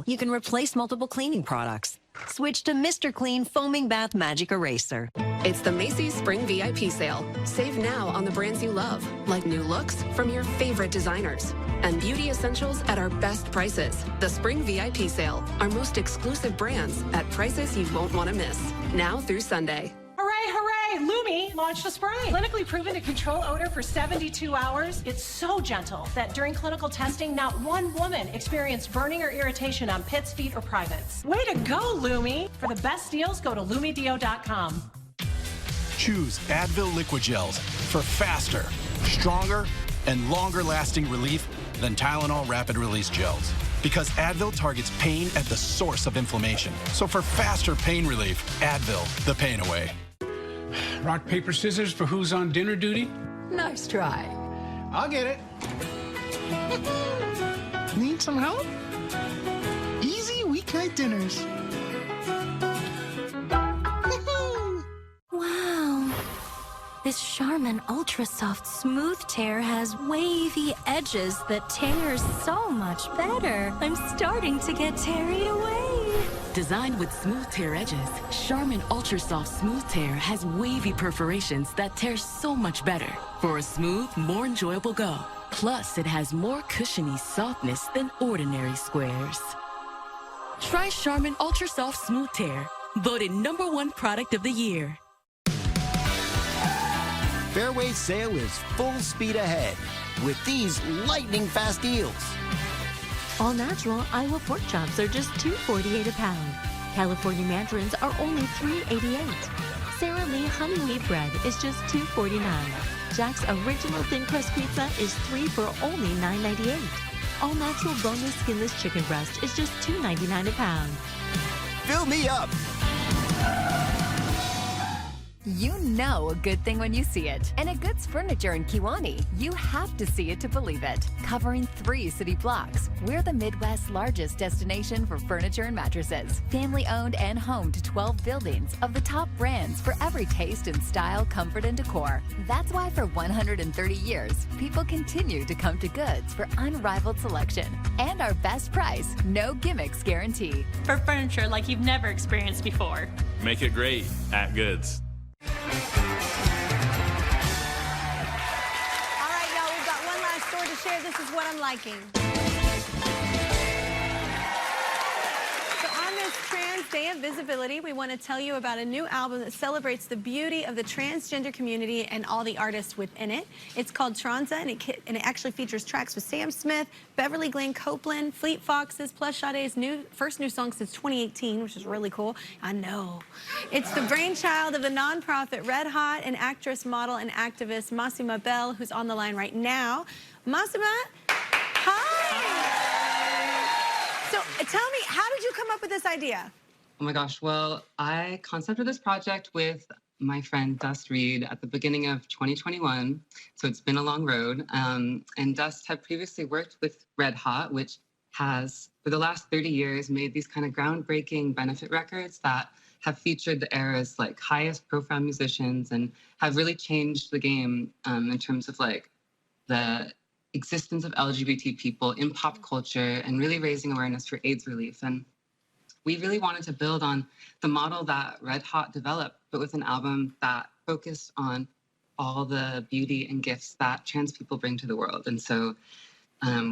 you can replace multiple cleaning products. Switch to Mr. Clean Foaming Bath Magic Eraser. It's the Macy's Spring VIP Sale. Save now on the brands you love, like new looks from your favorite designers. And beauty essentials at our best prices. The Spring VIP Sale, our most exclusive brands at prices you won't want to miss. Now through Sunday. Hooray, hooray! Lumi launched a spray. Clinically proven to control odor for 72 hours. It's so gentle that during clinical testing, not one woman experienced burning or irritation on pits, feet, or privates. Way to go, Lumi! For the best deals, go to LumiDeo.com. Choose Advil Liquid Gels for faster, stronger, and longer-lasting relief than Tylenol Rapid Release Gels. Because Advil targets pain at the source of inflammation. So for faster pain relief, Advil, the pain away. Rock, paper, scissors for who's on dinner duty? Nice try. I'll get it. Need some help? Easy weeknight dinners. Wow. This Charmin Ultra Soft Smooth Tear has wavy edges that tears so much better. I'm starting to get teary away. Designed with smooth tear edges, Charmin Ultra Soft Smooth Tear has wavy perforations that tear so much better for a smooth, more enjoyable go. Plus, it has more cushiony softness than ordinary squares. Try Charmin Ultra Soft Smooth Tear, voted #1 product of the year. Fairway sale is full speed ahead with these lightning-fast deals. All natural Iowa pork chops are just $2.48 a pound. California mandarins are only $3.88. Sara Lee honey wheat bread is just $2.49. Jack's original thin crust pizza is 3 for only $9.98. All natural boneless skinless chicken breast is just $2.99 a pound. Fill me up. You know a good thing when you see it. And at Goods Furniture in Kewanee, you have to see it to believe it. Covering 3 city blocks, we're the Midwest's largest destination for furniture and mattresses. Family owned and home to 12 buildings of the top brands for every taste in style, comfort, and decor. That's why for 130 years, people continue to come to Goods for unrivaled selection and our best price, no gimmicks guarantee. For furniture like you've never experienced before. Make it great at Goods. All right, y'all, we've got one last story to share. This is what I'm liking. So on this Trans Day of Visibility, we want to tell you about a new album that celebrates the beauty of the transgender community and all the artists within it. It's called Tranza, and it actually features tracks with Sam Smith, Beverly Glenn Copeland, Fleet Foxes, plus Sade's first new song since 2018, which is really cool. I know. It's the brainchild of the nonprofit Red Hot and actress, model, and activist Massima Bell, who's on the line right now. Massima, hi! So tell me, how did you come up with this idea? Oh my gosh, well, I concepted this project with my friend Dust Reed at the beginning of 2021. So it's been a long road. And Dust had previously worked with Red Hot, which has, for the last 30 years, made these kind of groundbreaking benefit records that have featured the era's like highest profile musicians and have really changed the game in terms of like the existence of LGBT people in pop culture and really raising awareness for AIDS relief. And we really wanted to build on the model that Red Hot developed, but with an album that focused on all the beauty and gifts that trans people bring to the world. And so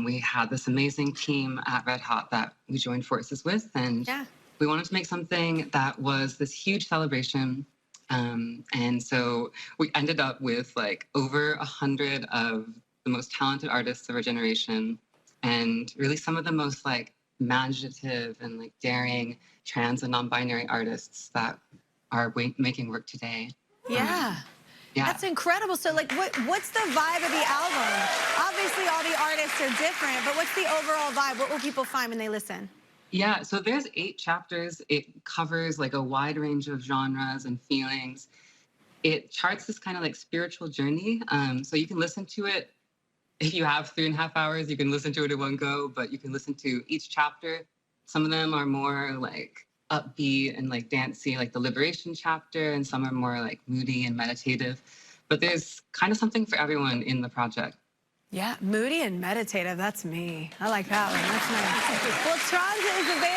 we had this amazing team at Red Hot that we joined forces with, and we wanted to make something that was this huge celebration. And so we ended up with like over 100 of the most talented artists of our generation, and really some of the most like imaginative and like daring trans and non-binary artists that are making work today. Yeah. That's incredible. So like what's the vibe of the album? Obviously all the artists are different, but what's the overall vibe? What will people find when they listen? Yeah, so there's 8 chapters. It covers like a wide range of genres and feelings. It charts this kind of like spiritual journey. So you can listen to it. If you have 3.5 hours, you can listen to it in one go, but you can listen to each chapter. Some of them are more like upbeat and like dancey, like the Liberation chapter, and some are more like moody and meditative. But there's kind of something for everyone in the project. Yeah, moody and meditative, that's me. I like that one, that's nice. Well, Tranza is available.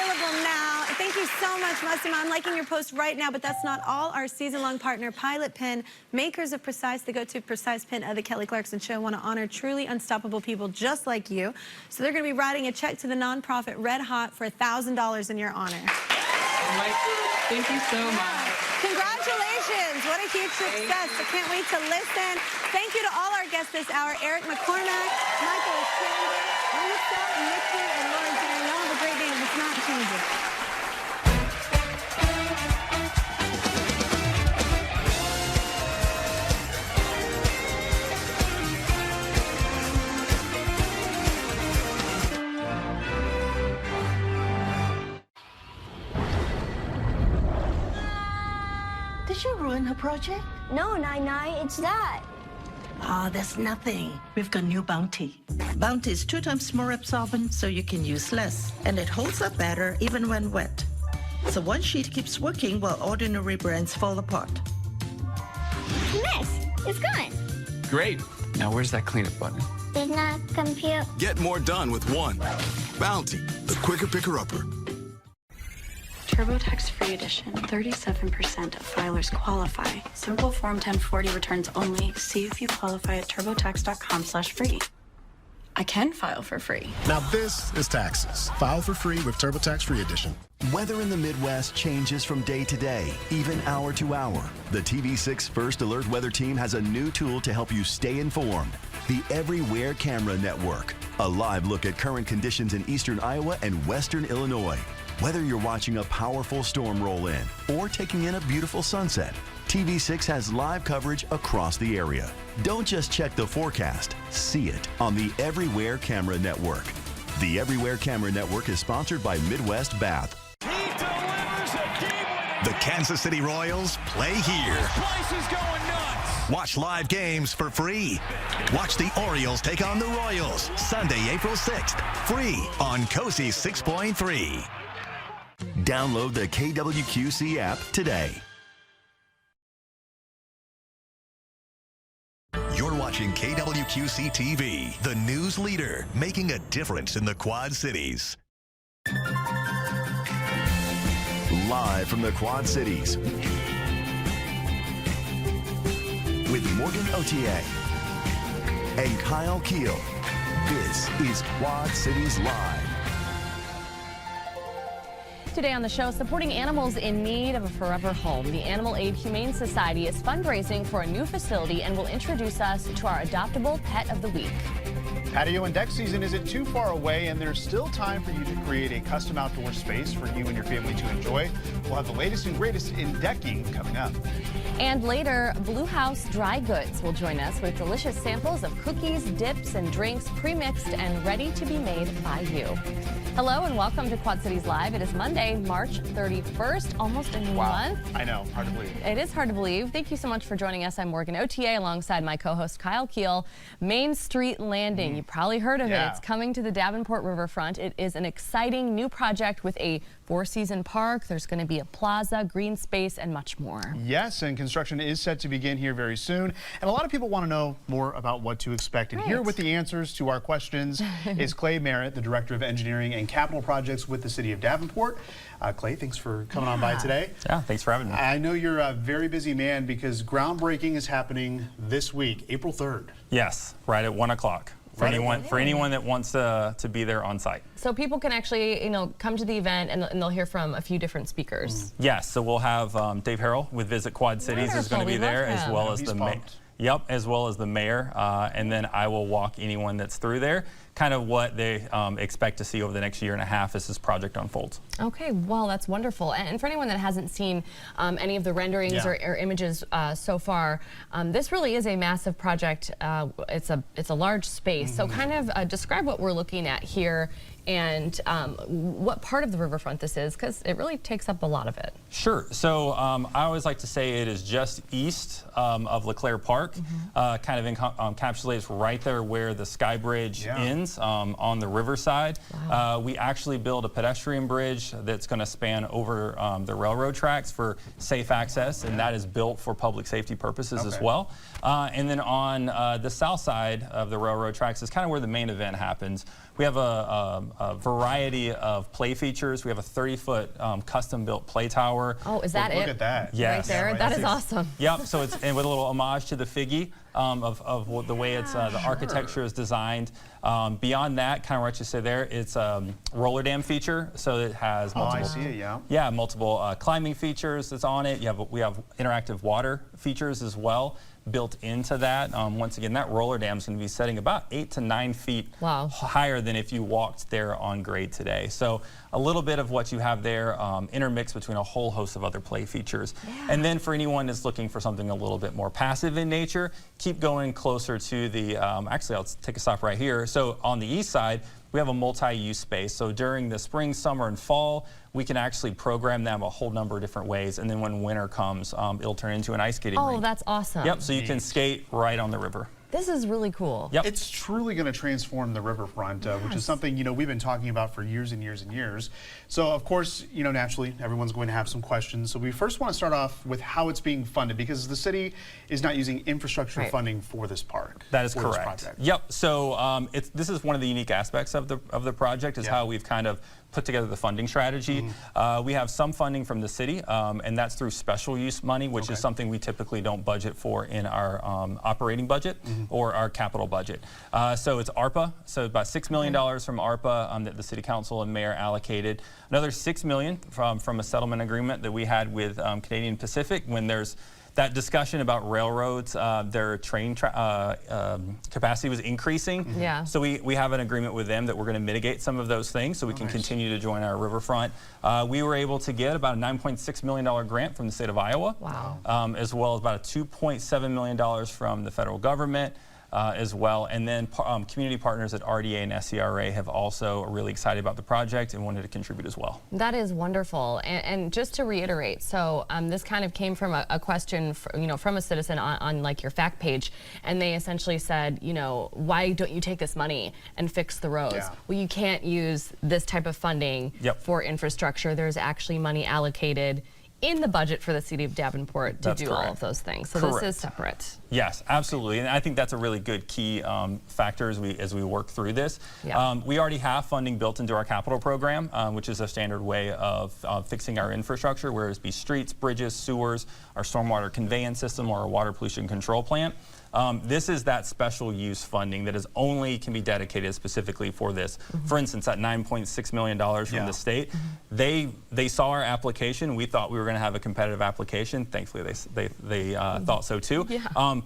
Thank you so much, Massimo. I'm liking your post right now, but that's not all. Our season-long partner, Pilot Pen, makers of Precise, the go-to Precise pen of the Kelly Clarkson Show, want to honor truly unstoppable people just like you. So they're going to be writing a check to the nonprofit Red Hot for $1,000 in your honor. Thank you so much. Congratulations. What a huge success. I can't wait to listen. Thank you to all our guests this hour, Eric McCormack, Michael Sander, Lisa, Nikki, and Lauren Darren. Y'all have a great day, and it's not changing. Did you ruin her project? No, Nai, it's that. Ah, that's nothing. We've got new Bounty. Bounty is 2 times more absorbent, so you can use less. And it holds up better even when wet. So one sheet keeps working while ordinary brands fall apart. Miss, it's gone. Great. Now where's that cleanup button? Did not compute. Get more done with one. Bounty, the quicker picker-upper. TurboTax Free Edition. 37% of filers qualify. Simple Form 1040 returns only. See if you qualify at turbotax.com/free. I can file for free. Now this is taxes. File for free with TurboTax Free Edition. Weather in the Midwest changes from day to day, even hour to hour. The TV6 First Alert Weather Team has a new tool to help you stay informed. The Everywhere Camera Network. A live look at current conditions in eastern Iowa and western Illinois. Whether you're watching a powerful storm roll in or taking in a beautiful sunset, TV6 has live coverage across the area. Don't just check the forecast, see it on the Everywhere Camera Network. The Everywhere Camera Network is sponsored by Midwest Bath. The Kansas City Royals play here. This place is going nuts. Watch live games for free. Watch the Orioles take on the Royals Sunday, April 6th. Free on Cozy 6.3. Download the KWQC app today. You're watching KWQC TV, the news leader, making a difference in the Quad Cities. Live from the Quad Cities with Morgan Otier and Kyle Keel. This is Quad Cities Live. Today on the show, supporting animals in need of a forever home. The Animal Aid Humane Society is fundraising for a new facility and will introduce us to our adoptable pet of the week. Patio and deck season isn't too far away, and there's still time for you to create a custom outdoor space for you and your family to enjoy. We'll have the latest and greatest in decking coming up. And later, Blue House Dry Goods will join us with delicious samples of cookies, dips, and drinks pre-mixed and ready to be made by you. Hello and welcome to Quad Cities Live. It is Monday, March 31st, almost a new month. I know, hard to believe. It is hard to believe. Thank you so much for joining us. I'm Morgan Otier alongside my co-host Kyle Keel. Main Street Landing, you probably heard of it. It's coming to the Davenport Riverfront. It is an exciting new project with a four-season park. There's going to be a plaza, green space, and much more. Yes, and construction is set to begin here very soon. And a lot of people want to know more about what to expect. And here with the answers to our questions is Clay Merritt, the Director of Engineering and Capital Projects with the City of Davenport. Clay, thanks for coming on by today. Yeah, thanks for having me. I know you're a very busy man because groundbreaking is happening this week, April 3rd. Yes, right at 1 o'clock. For anyone that wants to be there on site. So people can actually, come to the event and they'll hear from a few different speakers. Yes, so we'll have Dave Harrell with Visit Quad Cities is going to be there, as well as the mayor. Yep, as well as the mayor, and then I will walk anyone that's through there, kind of what they expect to see over the next year and a half as this project unfolds. Okay, well, that's wonderful. And for anyone that hasn't seen any of the renderings or images so far, this really is a massive project. It's a large space. So kind of describe what we're looking at here and what part of the riverfront this is, because it really takes up a lot of it. Sure. So I always like to say it is just east of LeClaire Park, kind of encapsulates right there where the Sky Bridge ends on the riverside. Wow. We actually built a pedestrian bridge that's going to span over the railroad tracks for safe access, and that is built for public safety purposes as well. And then on the south side of the railroad tracks is kind of where the main event happens. We have a a variety of play features. We have a 30-foot custom-built play tower. Oh, is that it? Look at that. Yes. Right there? right. That is awesome. Yep, so it's and with a little homage to the Figgy of the way it's the architecture is designed. Beyond that, kind of what you said there, it's a roller dam feature, so it has multiple. I see it, yeah. Yeah, multiple climbing features that's on it. We have interactive water features as well built into that. Once again, that roller dam is going to be setting about 8 to 9 feet higher than if you walked there on grade today. So a little bit of what you have there intermixed between a whole host of other play features. Yeah. And then for anyone that's looking for something a little bit more passive in nature, keep going closer to the, actually I'll take a stop right here. So on the east side, we have a multi-use space. So during the spring, summer, and fall, we can actually program them a whole number of different ways. And then when winter comes, it'll turn into an ice skating rink. Oh, that's awesome. Yep, so you can skate right on the river. This is really cool. Yep. It's truly going to transform the riverfront, which is something, you know, we've been talking about for years and years and years. So, of course, you know, naturally, everyone's going to have some questions. So we first want to start off with how it's being funded, because the city is not using infrastructure funding for this park. That is correct. Yep. So this is one of the unique aspects of the project is how we've kind of put together the funding strategy. We have some funding from the city, and that's through special use money, which is something we typically don't budget for in our operating budget or our capital budget. So it's ARPA, so about $6 million from ARPA that the City Council and Mayor allocated. Another $6 million from a settlement agreement that we had with Canadian Pacific when there's that discussion about railroads, their train capacity was increasing. Yeah. So we have an agreement with them that we're going to mitigate some of those things so we can continue to join our riverfront. We were able to get about a $9.6 million grant from the state of Iowa. Wow. As well as about a $2.7 million from the federal government. As well, and then community partners at RDA and SCRA have also are really excited about the project and wanted to contribute as well. That is wonderful, and just to reiterate, so this kind of came from a question, from a citizen on like your fact page, and they essentially said, why don't you take this money and fix the roads? Yeah. Well, you can't use this type of funding for infrastructure. There's actually money allocated in the budget for the city of Davenport to do all of those things. So this is separate. Yes, absolutely, and I think that's a really good key factor as we work through this. Yeah. We already have funding built into our capital program, which is a standard way of fixing our infrastructure, whether it be streets, bridges, sewers, our stormwater conveyance system, or our water pollution control plant. This is that special use funding that can be dedicated specifically for this. For instance, that $9.6 million from the state, they saw our application. We thought we were going to have a competitive application. Thankfully, they thought so too.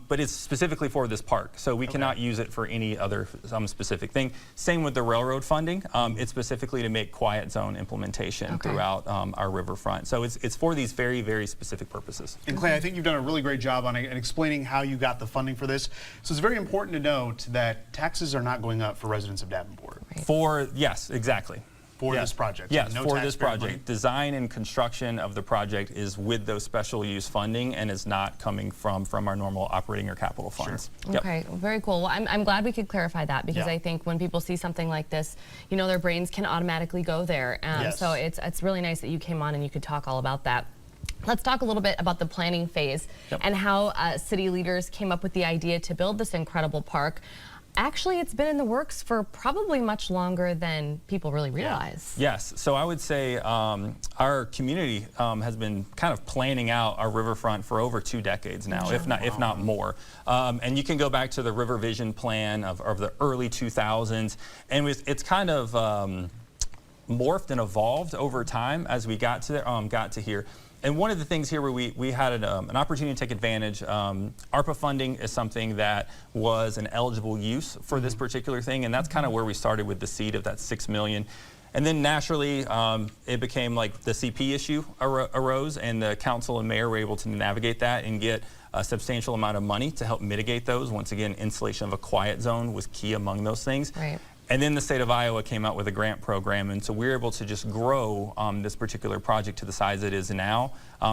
But it's specifically for this park, so we cannot use it for any other specific thing. Same with the railroad funding. It's specifically to make quiet zone implementation throughout our riverfront. So it's for these very, very specific purposes. And Clay, I think you've done a really great job on explaining how you got the funding for this. So it's very important to note that taxes are not going up for residents of Davenport. Yes, exactly. For this project. Yes, no for this project. money. Design and construction of the project is with those special use funding and is not coming from our normal operating or capital funds. Sure. Okay, very cool. Well, I'm glad we could clarify that, because I think when people see something like this, their brains can automatically go there. So it's really nice that you came on and you could talk all about that. Let's talk a little bit about the planning phase and how city leaders came up with the idea to build this incredible park. Actually, it's been in the works for probably much longer than people really realize. Yes, so I would say our community has been kind of planning out our riverfront for over 2 decades now, if not more. And you can go back to the River Vision Plan of the early 2000s, and it's kind of morphed and evolved over time as we got to here. And one of the things here where we had an opportunity to take advantage, ARPA funding is something that was an eligible use for this particular thing, and that's kind of where we started with the seed of that $6 million. And then naturally, it became like the CP issue arose, and the council and mayor were able to navigate that and get a substantial amount of money to help mitigate those. Once again, installation of a quiet zone was key among those things. Right. And then the state of Iowa came out with a grant program, and so we were able to just grow this particular project to the size it is now.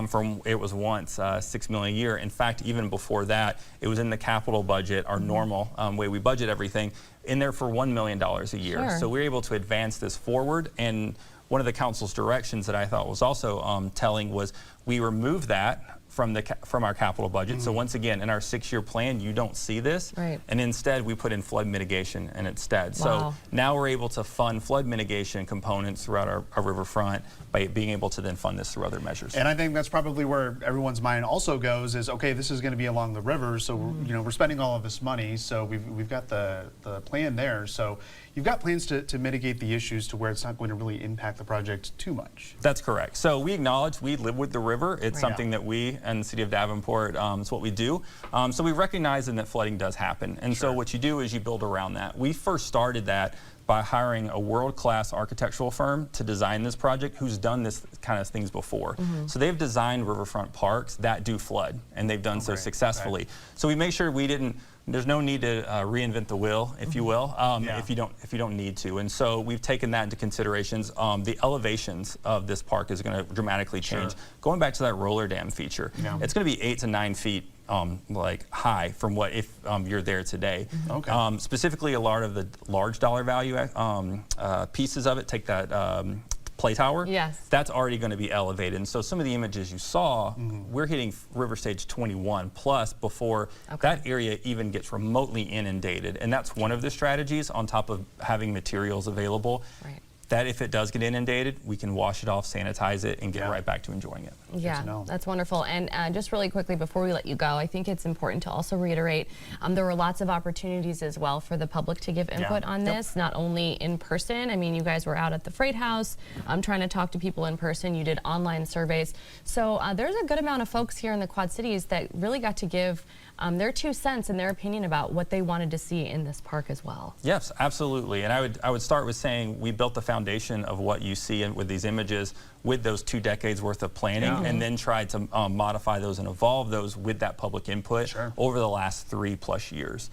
From it was once $6 million a year. In fact, even before that, it was in the capital budget, our normal way we budget everything, in there for $1 million a year. Sure. So we were able to advance this forward. And one of the council's directions that I thought was also telling was we removed that from our capital budget. So once again, in our 6-year plan, you don't see this. Right. And instead, we put in flood mitigation instead. Wow. So now we're able to fund flood mitigation components throughout our riverfront by being able to then fund this through other measures. And I think that's probably where everyone's mind also goes is, okay, this is going to be along the river, so we're spending all of this money, so we've got the plan there. So you've got plans to mitigate the issues to where it's not going to really impact the project too much. That's correct. So we acknowledge we live with the river. It's something that we and the city of Davenport, it's what we do. So we recognize that flooding does happen. And so what you do is you build around that. We first started that by hiring a world-class architectural firm to design this project who's done this kind of things before. So they've designed riverfront parks that do flood, and they've done so successfully. So we make sure there's no need to reinvent the wheel, if you will, if you don't need to. And so we've taken that into considerations. The elevations of this park is going to dramatically change. Going back to that roller dam feature, it's going to be 8 to 9 feet like high from what if you're there today. Specifically, a lot of the large dollar value pieces of it, take that play tower, that's already going to be elevated. And so some of the images you saw, we're hitting river stage 21 plus before that area even gets remotely inundated. And that's one of the strategies on top of having materials available. That if it does get inundated, we can wash it off, sanitize it, and get right back to enjoying it. Yeah, that's wonderful. And just really quickly before we let you go, I think it's important to also reiterate there were lots of opportunities as well for the public to give input on this, not only in person. I mean, you guys were out at the Freight House trying to talk to people in person. You did online surveys. So there's a good amount of folks here in the Quad Cities that really got to give their 2 cents and their opinion about what they wanted to see in this park as well. Yes, absolutely. And I would start with saying we built the foundation of what you see with these images with those 2 decades worth of planning and then tried to modify those and evolve those with that public input over the last 3+ years.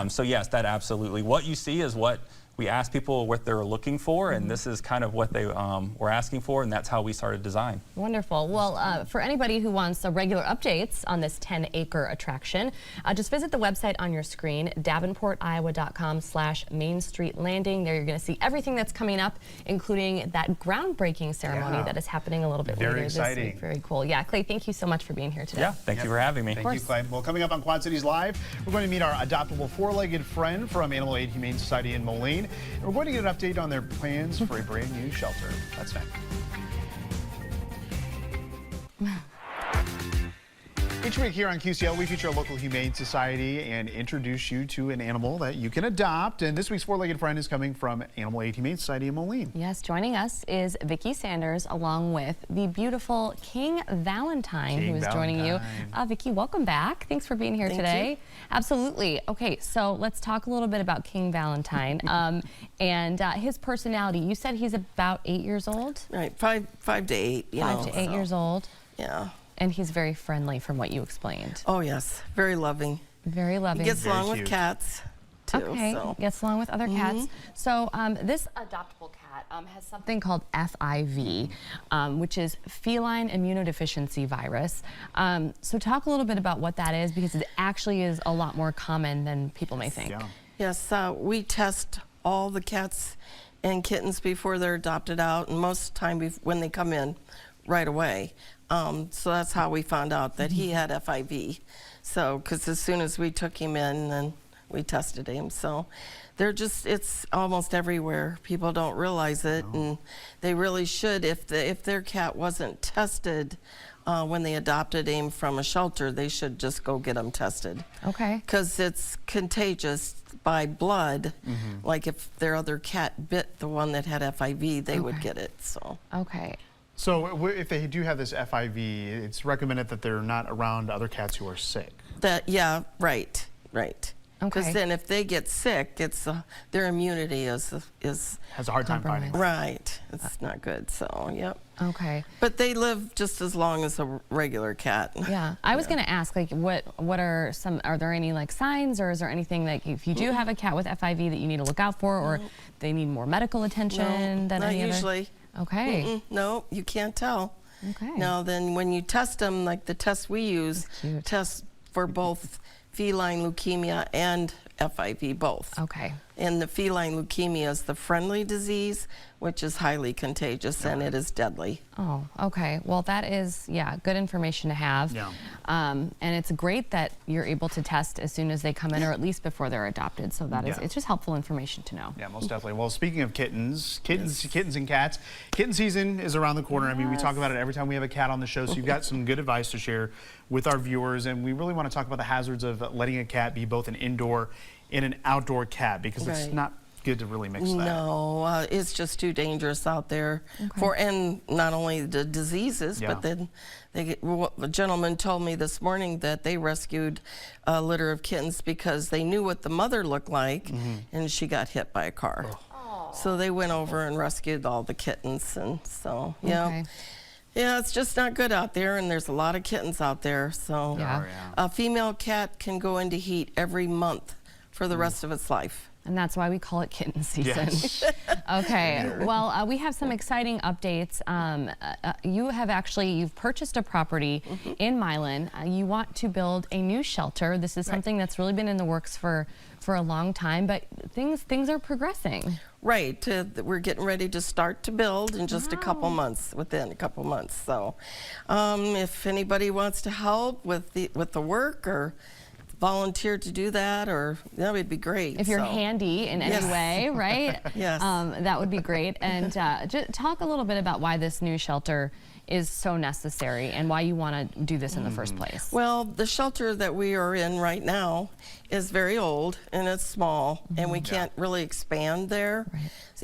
So yes, that absolutely. What you see is what we asked people what they're looking for, and this is kind of what they were asking for, and that's how we started design. Wonderful. Well, for anybody who wants regular updates on this 10-acre attraction, just visit the website on your screen, davenportiowa.com/Main Street Landing. There you're going to see everything that's coming up, including that groundbreaking ceremony that is happening a little bit later this week. Very cool. Yeah, Clay, thank you so much for being here today. Yeah, thank you for having me. Thank you, Clay. Well, coming up on Quad Cities Live, we're going to meet our adoptable 4-legged friend from Animal Aid Humane Society in Moline. And we're going to get an update on their plans for a brand new shelter. That's next. Each week here on QCL, we feature a local humane society and introduce you to an animal that you can adopt. And this week's 4-legged friend is coming from Animal Aid Humane Society in Moline. Yes, joining us is Vicki Sanders, along with the beautiful King Valentine, who is joining you. Vicki, welcome back. Thanks for being here today. Absolutely. Okay, so let's talk a little bit about King Valentine and his personality. You said he's about 8 years old? Right, 5 to 8. 5 to 8 years old. Yeah. And he's very friendly from what you explained. Oh, yes. Very loving. Very loving. He gets along with cats, too. Okay, gets along with other cats. So this adoptable cat has something called FIV, which is feline immunodeficiency virus. So talk a little bit about what that is, because it actually is a lot more common than people may think. Yes, we test all the cats and kittens before they're adopted out, and most of the time when they come in right away. So that's how we found out that he had FIV. So, because as soon as we took him in, then we tested him. So it's almost everywhere. People don't realize it, and they really should. If their cat wasn't tested when they adopted him from a shelter, they should just go get him tested. Okay. Because it's contagious by blood. Like if their other cat bit the one that had FIV, they would get it. So. Okay. So if they do have this FIV, it's recommended that they're not around other cats who are sick. Yeah, right. Because Okay. then if they get sick, it's their immunity is has a hard time fighting. Right. It's not good. So, yep. Okay. But they live just as long as a regular cat. Yeah. I was going to ask, like, what are there any like signs, or is there anything like if you do have a cat with FIV that you need to look out for, or they need more medical attention than not any usually. other? Okay. No, you can't tell. Okay. Now then, when you test them, like the test we use, test for both feline leukemia and FIV both. Okay. And the feline leukemia is the friendly disease, which is highly contagious and it is deadly. Oh, okay. Well, that is, yeah, good information to have. Yeah. And it's great that you're able to test as soon as they come in, or at least before they're adopted. So that is, it's just helpful information to know. Yeah, most definitely. Well, speaking of kittens and cats, kitten season is around the corner. I mean, we talk about it every time we have a cat on the show, so you've got some good advice to share with our viewers, and we really want to talk about the hazards of letting a cat be both an indoor and an outdoor cat, because it's not good to really mix that. No, it's just too dangerous out there for, and not only the diseases, but then a gentleman told me this morning that they rescued a litter of kittens because they knew what the mother looked like, and she got hit by a car. So they went over and rescued all the kittens, and so yeah, it's just not good out there, and there's a lot of kittens out there. So a female cat can go into heat every month for the rest of its life. And that's why we call it kitten season. Okay, well, we have some exciting updates. You've purchased a property in Milan. You want to build a new shelter. This is something that's really been in the works for a long time, but things are progressing. Right, we're getting ready to start to build in just a couple months, within a couple months. So if anybody wants to help with the work or volunteer to do that, or that would be great. If you're handy in any way, right? That would be great. And just talk a little bit about why this new shelter is so necessary and why you want to do this in the first place. Well, the shelter that we are in right now is very old and it's small, and we can't really expand there.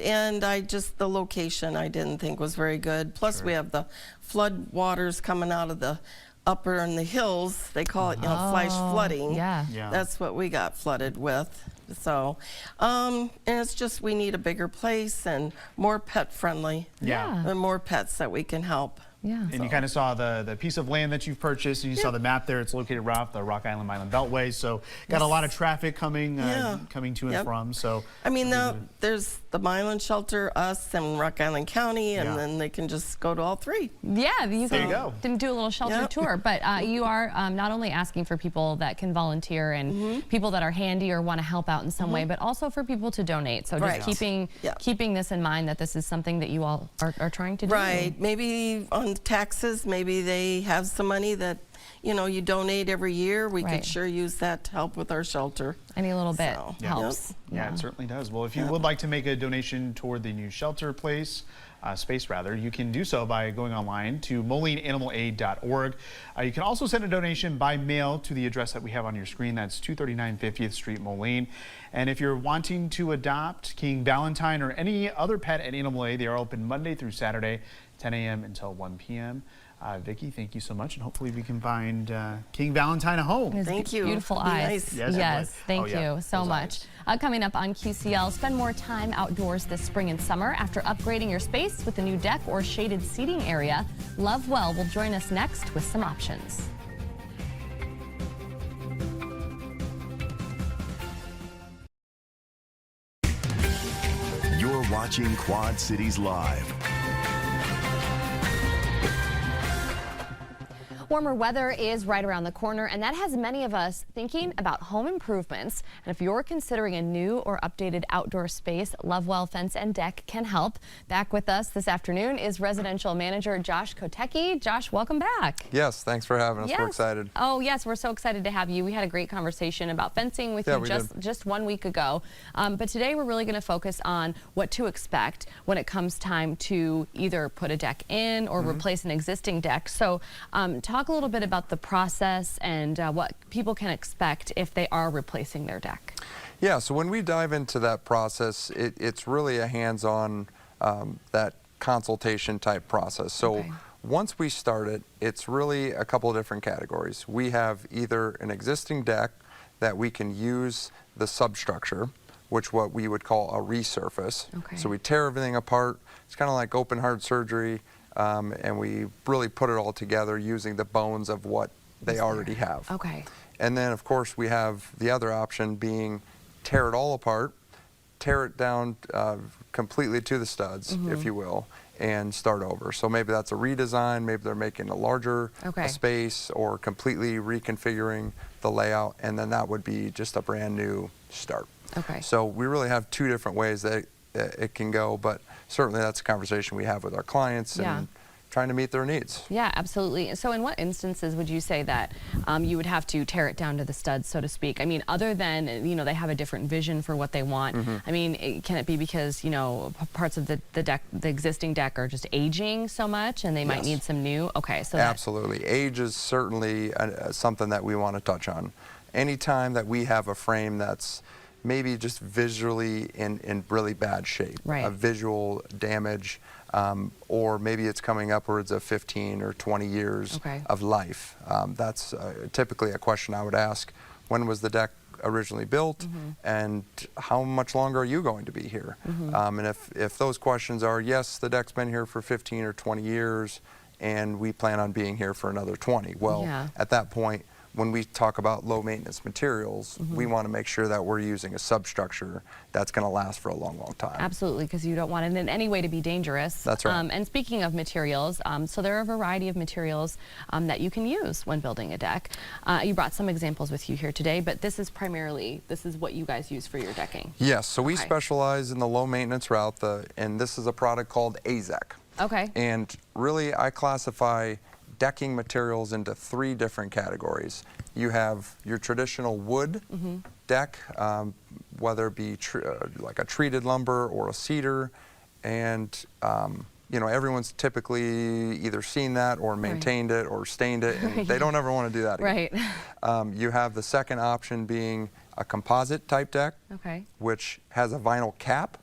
And the location I didn't think was very good. Plus we have the flood waters coming out of the upper in the hills. They call it, flash flooding. That's what we got flooded with. So, and it's just, we need a bigger place and more pet friendly. And more pets that we can help. And you kind of saw the piece of land that you've purchased, and you saw the map there. It's located right off the Rock Island Beltway, so got a lot of traffic coming to and from. So I mean, now there's the Milan shelter, us, and Rock Island County, and then they can just go to all three. Yeah, you There you go. Didn't do a little shelter tour, but you are not only asking for people that can volunteer and people that are handy or want to help out in some way, but also for people to donate. So just keeping this in mind, that this is something that you all are trying to do. Right, maybe on taxes, maybe they have some money that, you know, you donate every year. We could sure use that to help with our shelter. Any little bit helps. Yeah, it certainly does. Well, if you would like to make a donation toward the new shelter space, you can do so by going online to MolineAnimalAid.org. You can also send a donation by mail to the address that we have on your screen. That's 239 50th Street, Moline. And if you're wanting to adopt King Valentine or any other pet at Animal Aid, they are open Monday through Saturday, 10 a.m. until 1 p.m. Vicki, thank you so much, and hopefully we can find King Valentine a home. Thank you. Beautiful eyes. Nice. Yes, thank you so much. Coming up on QCL, spend more time outdoors this spring and summer after upgrading your space with a new deck or shaded seating area. Lovewell will join us next with some options. You're watching Quad Cities Live. Warmer weather is right around the corner, and that has many of us thinking about home improvements. And if you're considering a new or updated outdoor space, Lovewell Fence and Deck can help. Back with us this afternoon is residential manager Josh Kotecki. Josh, welcome back. Yes, thanks for having us. Yes. We're excited. Oh, yes, we're so excited to have you. We had a great conversation about fencing with you just 1 week ago. But today we're really going to focus on what to expect when it comes time to either put a deck in or replace an existing deck. So talk a little bit about the process and what people can expect if they are replacing their deck. Yeah, so when we dive into that process, it's really a hands-on, that consultation type process. So once we start it, it's really a couple of different categories. We have either an existing deck that we can use the substructure, which what we would call a resurface. So we tear everything apart. It's kind of like open heart surgery. And we really put it all together using the bones of what they already have. And then, of course, we have the other option being tear it all apart, tear it down completely to the studs, if you will, and start over. So maybe that's a redesign, maybe they're making a larger space or completely reconfiguring the layout, and then that would be just a brand new start. Okay. So we really have two different ways that it can go, but certainly that's a conversation we have with our clients and trying to meet their needs. Yeah, absolutely. So in what instances would you say that you would have to tear it down to the studs, so to speak? I mean, other than, they have a different vision for what they want. I mean, can it be because, parts of the deck, the existing deck are just aging so much and they might need some new? Okay, so absolutely. Age is certainly something that we want to touch on. Anytime that we have a frame that's maybe just visually in really bad shape, a visual damage, or maybe it's coming upwards of 15 or 20 years of life. That's typically a question I would ask. When was the deck originally built, and how much longer are you going to be here? And if those questions are, yes, the deck's been here for 15 or 20 years, and we plan on being here for another 20. Well, at that point, when we talk about low maintenance materials, we want to make sure that we're using a substructure that's going to last for a long, long time. Absolutely, because you don't want it in any way to be dangerous. That's right. And speaking of materials, so there are a variety of materials that you can use when building a deck. You brought some examples with you here today, but this is what you guys use for your decking. Yes, so we specialize in the low maintenance route, and this is a product called AZEK. Okay. And really, I classify decking materials into three different categories. You have your traditional wood deck, whether it be like a treated lumber or a cedar, and everyone's typically either seen that or maintained it or stained it, and they don't ever want to do that again. You have the second option being a composite type deck, which has a vinyl cap,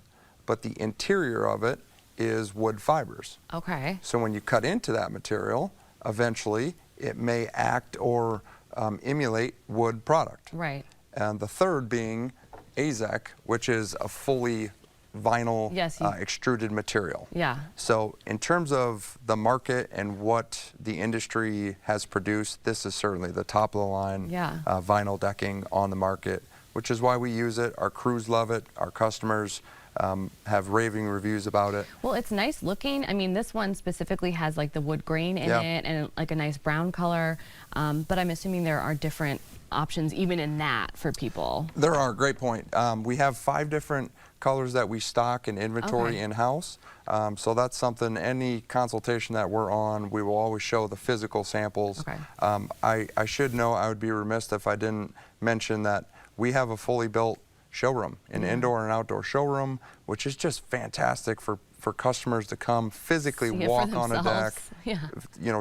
but the interior of it is wood fibers. Okay. So when you cut into that material, eventually it may act or emulate wood product. Right. And the third being AZEK, which is a fully vinyl extruded material. Yeah. So in terms of the market and what the industry has produced, this is certainly the top of the line vinyl decking on the market, which is why we use it. Our crews love it. Our customers have raving reviews about it. Well, it's nice looking. I mean, this one specifically has like the wood grain in it and like a nice brown color, but I'm assuming there are different options even in that for people. There are, great point. We have 5 different colors that we stock and inventory in-house, so that's something, any consultation that we're on, we will always show the physical samples. I should know, I would be remiss if I didn't mention that we have a fully built showroom, an indoor and outdoor showroom, which is just fantastic for customers to come physically walk on a deck,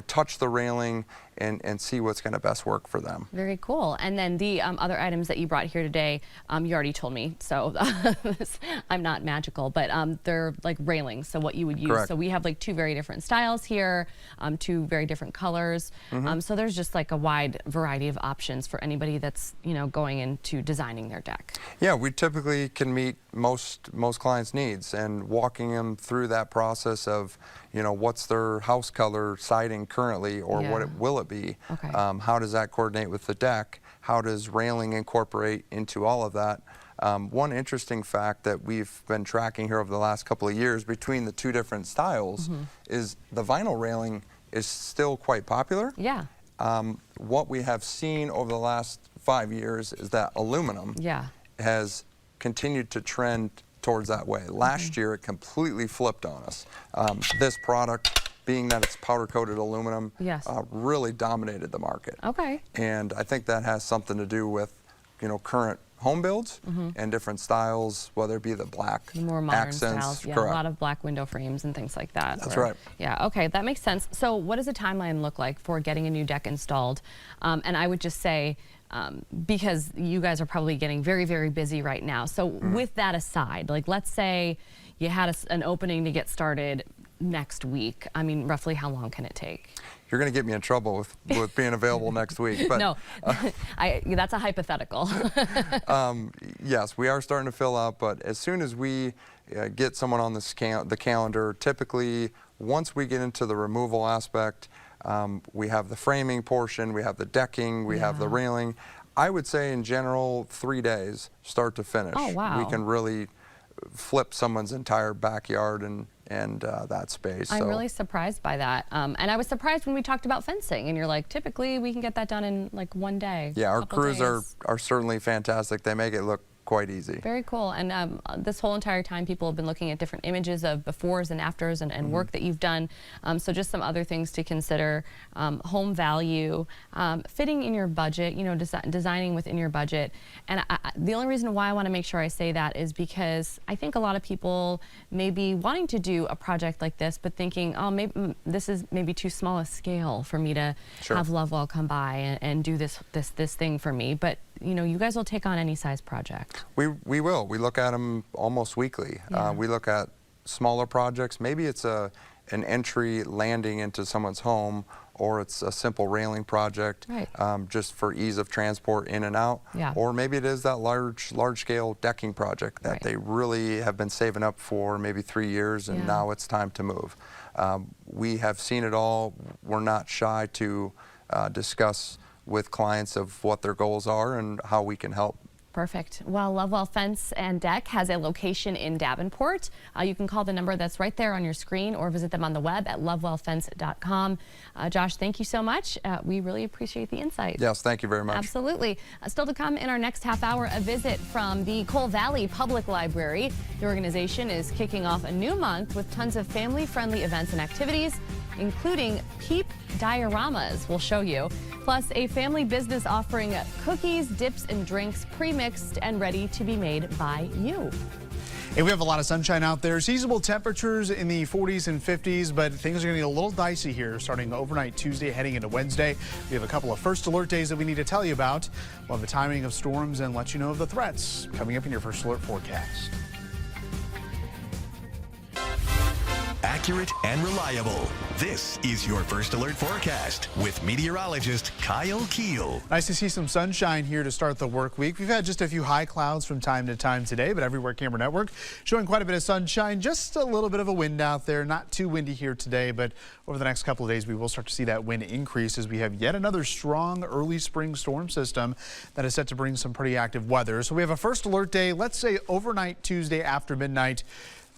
touch the railing, and see what's going to best work for them. Very cool. And then the other items that you brought here today, you already told me, so I'm not magical, but they're like railings, so what you would use. Correct. So we have like 2 very different styles here, 2 very different colors. So there's just like a wide variety of options for anybody that's going into designing their deck. Yeah, we typically can meet most clients' needs, and walking them through that process of what's their house color siding currently, or what will it be? How does that coordinate with the deck? How does railing incorporate into all of that? One interesting fact that we've been tracking here over the last couple of years between the 2 different styles is the vinyl railing is still quite popular. Yeah. What we have seen over the last 5 years is that aluminum has continued to trend towards that way. Last year, it completely flipped on us. This product, being that it's powder-coated aluminum, really dominated the market. Okay. And I think that has something to do with, current home builds and different styles, whether it be the black more modern accents. styles, a lot of black window frames and things like that. That's right. Yeah, okay, that makes sense. So what does a timeline look like for getting a new deck installed? And I would just say, because you guys are probably getting very, very busy right now. So with that aside, like let's say you had an opening to get started next week. I mean, roughly how long can it take? You're going to get me in trouble with being available next week. But, no, that's a hypothetical. Yes, we are starting to fill up, but as soon as we get someone on the calendar, typically once we get into the removal aspect, we have the framing portion, we have the decking, we have the railing. I would say in general 3 days, start to finish. Oh, wow. We can really flip someone's entire backyard and that space. I'm really surprised by that. And I was surprised when we talked about fencing, and you're like, typically we can get that done in like 1 day. Yeah, our crews are certainly fantastic. They make it look quite easy. Very cool. And this whole entire time, people have been looking at different images of befores and afters and work that you've done. So just some other things to consider: home value, fitting in your budget. You know, designing within your budget. And the only reason why I want to make sure I say that is because I think a lot of people may be wanting to do a project like this, but thinking, oh, maybe this is maybe too small a scale for me to have Lovewell come by and do this thing for me. But you know, you guys will take on any size project. We will. We look at them almost weekly. We look at smaller projects. Maybe it's an entry landing into someone's home, or it's a simple railing project, just for ease of transport in and out. Or maybe it is that large scale decking project that they really have been saving up for maybe 3 years, and now it's time to move. We have seen it all. We're not shy to discuss with clients of what their goals are and how we can help. Perfect. Well, Lovewell Fence and Deck has a location in Davenport. You can call the number that's right there on your screen or visit them on the web at lovewellfence.com. Josh, thank you so much. We really appreciate the insight. Yes, thank you very much. Absolutely. Still to come in our next half hour, a visit from the Cole Valley Public Library. The organization is kicking off a new month with tons of family-friendly events and activities, including Peep Dioramas, we'll show you, plus a family business offering cookies, dips, and drinks pre-mixed and ready to be made by you. Hey, we have a lot of sunshine out there. Seasonable temperatures in the 40s and 50s, but things are going to get a little dicey here starting overnight Tuesday heading into Wednesday. We have a couple of first alert days that we need to tell you about. We'll have the timing of storms and let you know of the threats coming up in your first alert forecast. Accurate and reliable. This is your First Alert forecast with meteorologist Kyle Keel. Nice to see some sunshine here to start the work week. We've had just a few high clouds from time to time today, but Everywhere Camera Network showing quite a bit of sunshine. Just a little bit of a wind out there. Not too windy here today, but over the next couple of days we will start to see that wind increase as we have yet another strong early spring storm system that is set to bring some pretty active weather. So we have a first alert day, let's say overnight Tuesday after midnight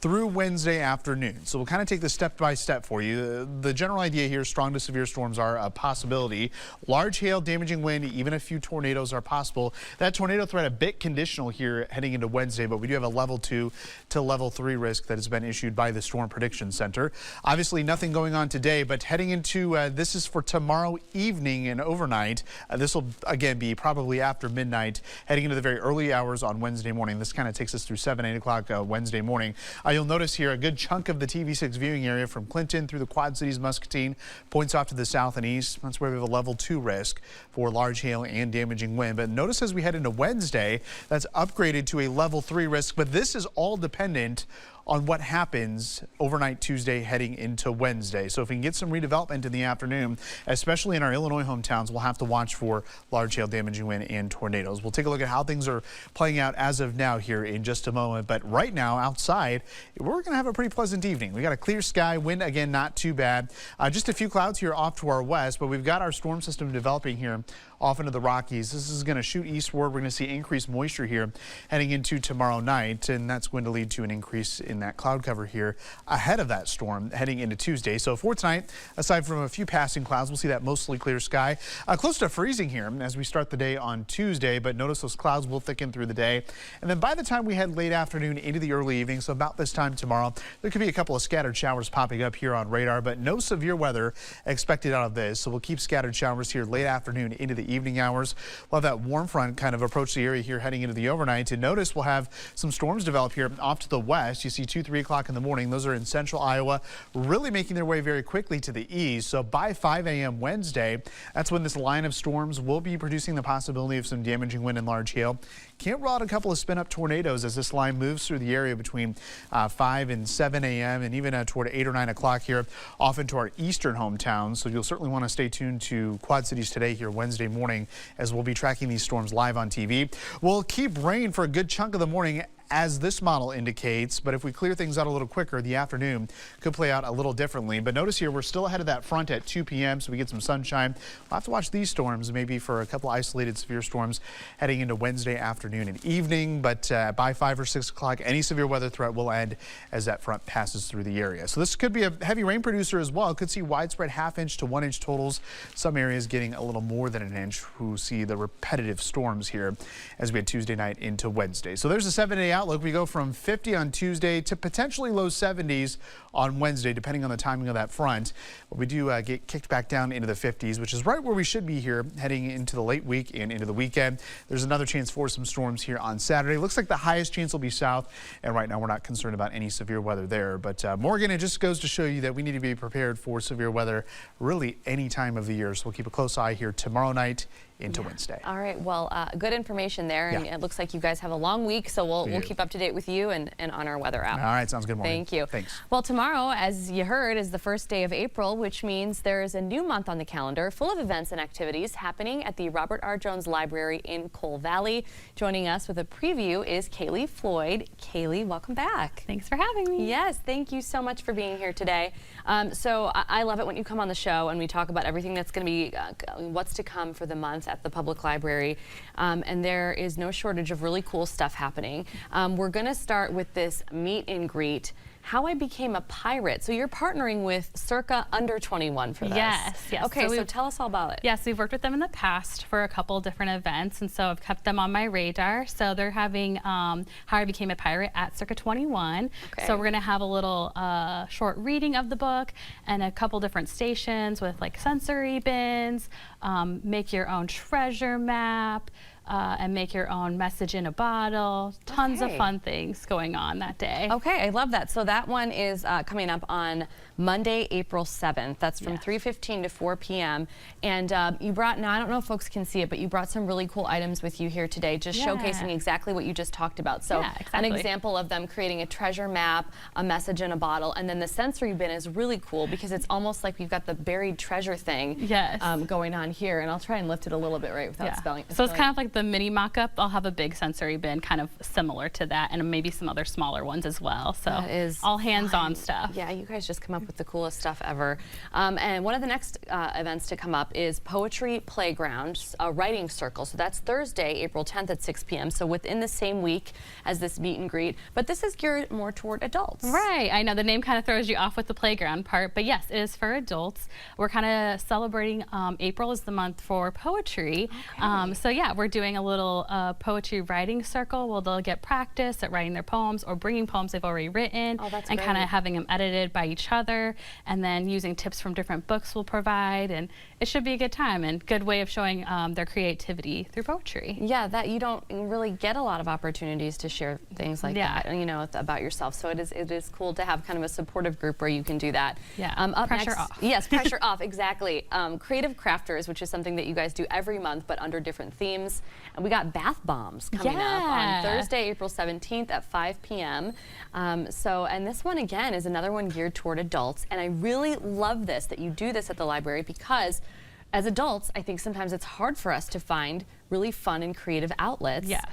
through Wednesday afternoon. So we'll kind of take this step by step for you. The general idea here, strong to severe storms are a possibility. Large hail, damaging wind, even a few tornadoes are possible. That tornado threat a bit conditional here heading into Wednesday, but we do have a level 2 to level 3 risk that has been issued by the Storm Prediction Center. Obviously nothing going on today, but heading into, this is for tomorrow evening and overnight. This will again be probably after midnight, heading into the very early hours on Wednesday morning. This kind of takes us through 8 o'clock Wednesday morning. You'll notice here a good chunk of the TV6 viewing area from Clinton through the Quad Cities, Muscatine, points off to the south and east. That's where we have a level 2 risk for large hail and damaging wind. But notice as we head into Wednesday, that's upgraded to a level 3 risk. But this is all dependent on what happens overnight Tuesday heading into Wednesday. So if we can get some redevelopment in the afternoon, especially in our Illinois hometowns, we'll have to watch for large hail, damaging wind, and tornadoes. We'll take a look at how things are playing out as of now here in just a moment. But right now outside, we're going to have a pretty pleasant evening. We got a clear sky, wind again not too bad. Just a few clouds here off to our west, but we've got our storm system developing here off into the Rockies. This is going to shoot eastward. We're going to see increased moisture here heading into tomorrow night, and that's going to lead to an increase in that cloud cover here ahead of that storm heading into Tuesday. So for tonight, aside from a few passing clouds, we'll see that mostly clear sky. Close to freezing here as we start the day on Tuesday, but notice those clouds will thicken through the day. And then by the time we head late afternoon into the early evening, so about this time tomorrow, there could be a couple of scattered showers popping up here on radar, but no severe weather expected out of this. So we'll keep scattered showers here late afternoon into the evening hours. We'll have that warm front kind of approach the area here heading into the overnight. And notice we'll have some storms develop here off to the west. You see 2-3 o'clock in the morning. Those are in central Iowa, really making their way very quickly to the east. So by 5 a.m. Wednesday, that's when this line of storms will be producing the possibility of some damaging wind and large hail. Can't rule out a couple of spin-up tornadoes as this line moves through the area between 5 and 7 a.m. and even toward 8 or 9 o'clock here off into our eastern hometowns. So you'll certainly want to stay tuned to Quad Cities Today here Wednesday morning as we'll be tracking these storms live on TV. We'll keep rain for a good chunk of the morning as this model indicates, but if we clear things out a little quicker, the afternoon could play out a little differently. But notice here, we're still ahead of that front at 2 p.m., so we get some sunshine. We'll have to watch these storms, maybe for a couple isolated severe storms heading into Wednesday afternoon and evening. But by 5 or 6 o'clock, any severe weather threat will end as that front passes through the area. So this could be a heavy rain producer as well. Could see widespread half-inch to 1-inch totals. Some areas getting a little more than an inch, who see the repetitive storms here as we head Tuesday night into Wednesday. So there's a 7-day outlook. We go from 50 on Tuesday to potentially low 70s on Wednesday, depending on the timing of that front. But we do get kicked back down into the 50s, which is right where we should be here heading into the late week and into the weekend. There's another chance for some storms here on Saturday. Looks like the highest chance will be south, and right now we're not concerned about any severe weather there. But Morgan, it just goes to show you that we need to be prepared for severe weather really any time of the year. So we'll keep a close eye here tomorrow night into Wednesday. All right, well, good information there, and it looks like you guys have a long week, so we'll keep up to date with you and on our weather app. All right, sounds good, Morgan. Thank you. Thanks. Well, tomorrow, as you heard, is the first day of April, which means there is a new month on the calendar full of events and activities happening at the Robert R. Jones Library in Cole Valley. Joining us with a preview is Kaylee Floyd. Kaylee, welcome back. Thanks for having me. Yes, thank you so much for being here today. So I love it when you come on the show and we talk about everything that's going to be what's to come for the month at the public library. And there is no shortage of really cool stuff happening. We're going to start with this meet and greet. How I Became a Pirate. So you're partnering with Circa Under 21 for this. Yes. Okay, so tell us all about it. Yes, we've worked with them in the past for a couple different events, and so I've kept them on my radar. So they're having How I Became a Pirate at Circa 21. Okay. So we're going to have a little short reading of the book and a couple different stations with like sensory bins, make your own treasure map, and make your own message in a bottle. Tons of fun things going on that day. Okay, I love that. So that one is coming up on Monday, April 7th. That's from 3:15 to 4 p.m. And you brought, now I don't know if folks can see it, but you brought some really cool items with you here today, just showcasing exactly what you just talked about. So an example of them creating a treasure map, a message in a bottle, and then the sensory bin is really cool because it's almost like we've got the buried treasure thing going on here. And I'll try and lift it a little bit right without spelling. So it's kind of like the mini mock-up. I'll have a big sensory bin kind of similar to that, and maybe some other smaller ones as well. So that is all hands-on stuff. Yeah, you guys just come up with the coolest stuff ever. And one of the next events to come up is Poetry Playground, a writing circle. So that's Thursday, April 10th at 6 p.m. So within the same week as this meet and greet, but this is geared more toward adults. Right, I know the name kind of throws you off with the playground part, but yes, it is for adults. We're kind of celebrating April is the month for poetry. So yeah, we're doing a little poetry writing circle where they'll get practice at writing their poems or bringing poems they've already written and kind of having them edited by each other, and then using tips from different books we'll provide, and it should be a good time and good way of showing their creativity through poetry. Yeah, that you don't really get a lot of opportunities to share things like that, you know, about yourself. So it is cool to have kind of a supportive group where you can do that. Yeah, up pressure next, off. Yes, pressure off, exactly. Creative Crafters, which is something that you guys do every month, but under different themes. And we got bath bombs coming up on Thursday, April 17th at 5 p.m. And this one, again, is another one geared toward adults. And I really love this, that you do this at the library, because as adults, I think sometimes it's hard for us to find really fun and creative outlets. Yes.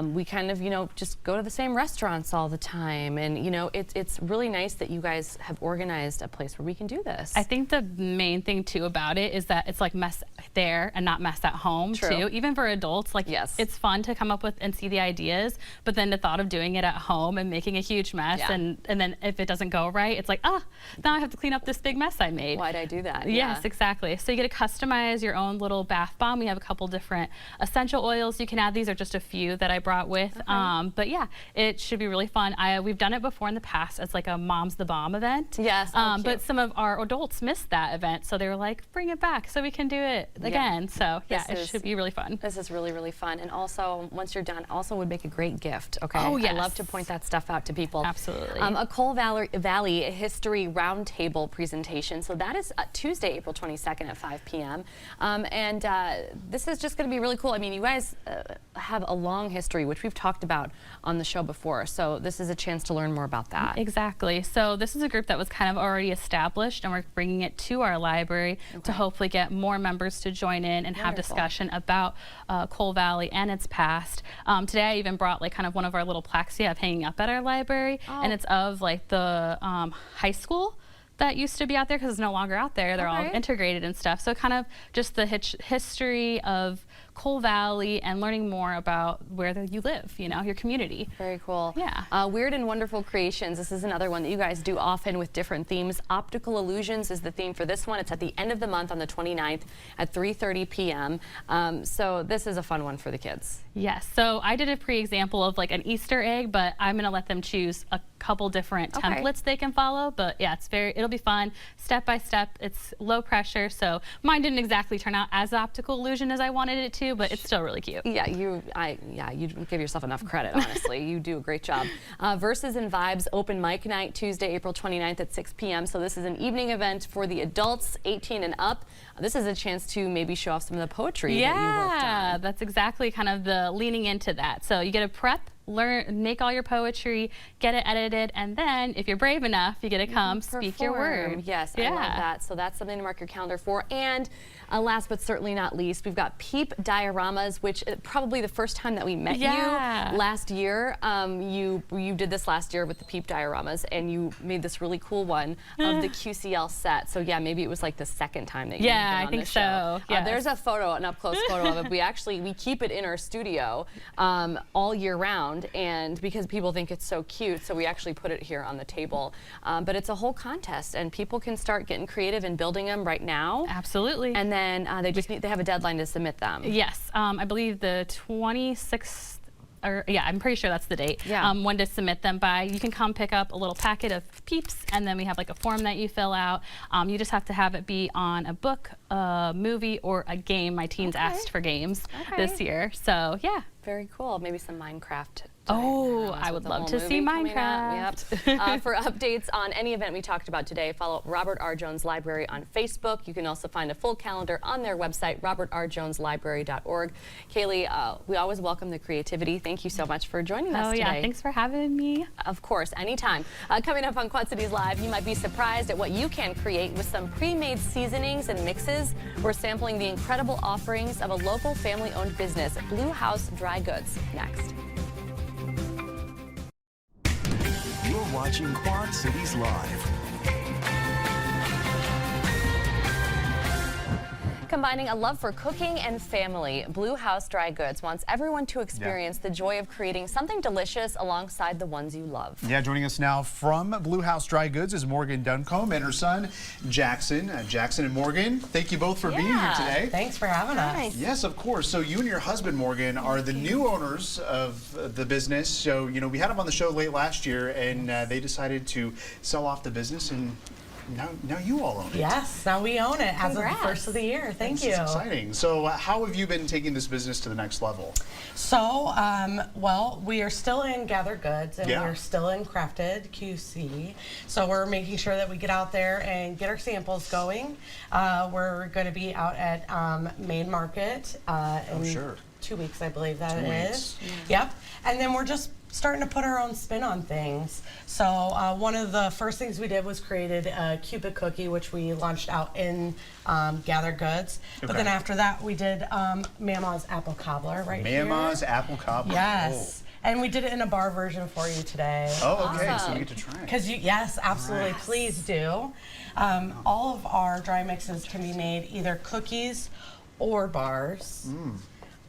We kind of, you know, just go to the same restaurants all the time. And, you know, it's really nice that you guys have organized a place where we can do this. I think the main thing, too, about it is that it's like mess there and not mess at home, too. Even for adults, like, it's fun to come up with and see the ideas, but then the thought of doing it at home and making a huge mess, and then if it doesn't go right, it's like, now I have to clean up this big mess I made. Why'd I do that? Yes, exactly. So you get to customize your own little bath bomb. We have a couple different essential oils you can add. These are just a few that I brought with. But yeah, it should be really fun. We've done it before in the past as like a Mom's the Bomb event. Yes. But some of our adults missed that event, so they were like, bring it back so we can do it again. So yeah, it should be really fun. This is really, really fun. And also, once you're done, also would make a great gift, okay? Oh, yes. I love to point that stuff out to people. Absolutely. A Cole Valley History Roundtable presentation. So that is Tuesday, April 22nd at 5 p.m. This is just going to be really cool. I mean, you guys have a long history, which we've talked about on the show before. So this is a chance to learn more about that. Exactly. So this is a group that was kind of already established, and we're bringing it to our library to hopefully get more members to to join in and have Wonderful. discussion about Cole Valley and its past. Today I even brought like kind of one of our little plaques we have hanging up at our library, and it's of like the high school that used to be out there because it's no longer out there. They're all integrated and stuff. So kind of just the history of Cole Valley and learning more about where you live, you know, your community. Very cool. Yeah. Weird and Wonderful Creations. This is another one that you guys do often with different themes. Optical Illusions is the theme for this one. It's at the end of the month on the 29th at 3:30 p.m. So this is a fun one for the kids. Yes. So I did a pre-example of like an Easter egg, but I'm going to let them choose a couple different templates they can follow. But yeah, it'll be fun, step by step. It's low pressure, so mine didn't exactly turn out as optical illusion as I wanted it to, but it's still really cute. Yeah, you give yourself enough credit, honestly. You do a great job. Verses and Vibes open mic night, Tuesday, April 29th at 6 p.m. So this is an evening event for the adults 18 and up. This is a chance to maybe show off some of the poetry that you worked on. Yeah, that's exactly kind of the leaning into that. So you get to prep, make all your poetry, get it edited, and then if you're brave enough, you get to come speak your word. Yes, I love that. So that's something to mark your calendar for. And last but certainly not least, we've got Peep Dioramas, which is probably the first time that we met you last year. You did this last year with the Peep Dioramas, and you made this really cool one of the QCL set. So yeah, maybe it was like the second time that you I think so. Yeah. There's a photo, an up-close photo of it. We keep it in our studio all year round, and because people think it's so cute, so we actually put it here on the table. But it's a whole contest, and people can start getting creative and building them right now. Absolutely. And then they have a deadline to submit them. Yes, I believe the 26th. I'm pretty sure that's the date. Yeah. When to submit them by. You can come pick up a little packet of Peeps, and then we have like a form that you fill out. You just have to have it be on a book, a movie, or a game. My teens asked for games this year, so yeah. Very cool. Maybe some Minecraft. Oh, I would love to see Minecraft. Yep. For updates on any event we talked about today, follow Robert R. Jones Library on Facebook. You can also find a full calendar on their website, robertrjoneslibrary.org. Kaylee, we always welcome the creativity. Thank you so much for joining us today. Oh yeah, thanks for having me. Of course, anytime. Coming up on Quad Cities Live, you might be surprised at what you can create with some pre-made seasonings and mixes. We're sampling the incredible offerings of a local family-owned business, Blue House Dry Goods. Next. You're watching Quad Cities Live. Combining a love for cooking and family, Blue House Dry Goods wants everyone to experience the joy of creating something delicious alongside the ones you love. Yeah, joining us now from Blue House Dry Goods is Morgan Duncombe and her son, Jackson. Jackson and Morgan, thank you both for being here today. Thanks for having us. Yes, of course. So you and your husband, Morgan, are the new owners of the business. So, you know, we had them on the show late last year, and they decided to sell off the business, and now you all own it. Yes, now we own it as of the first of the year. Thank you. It's exciting. So how have you been taking this business to the next level? So, well, we are still in Gather Goods, and we're still in Crafted QC. So we're making sure that we get out there and get our samples going. We're going to be out at Main Market in 2 weeks, I believe that it is. Yep. And then we're just starting to put our own spin on things. So one of the first things we did was created a Cupid cookie, which we launched out in Gather Goods. But then after that, we did Mama's apple cobbler here. Mama's apple cobbler. Yes. And we did it in a bar version for you today. Oh, okay. So we get to try it. Yes, absolutely. Nice. Please do. All of our dry mixes can be made either cookies or bars.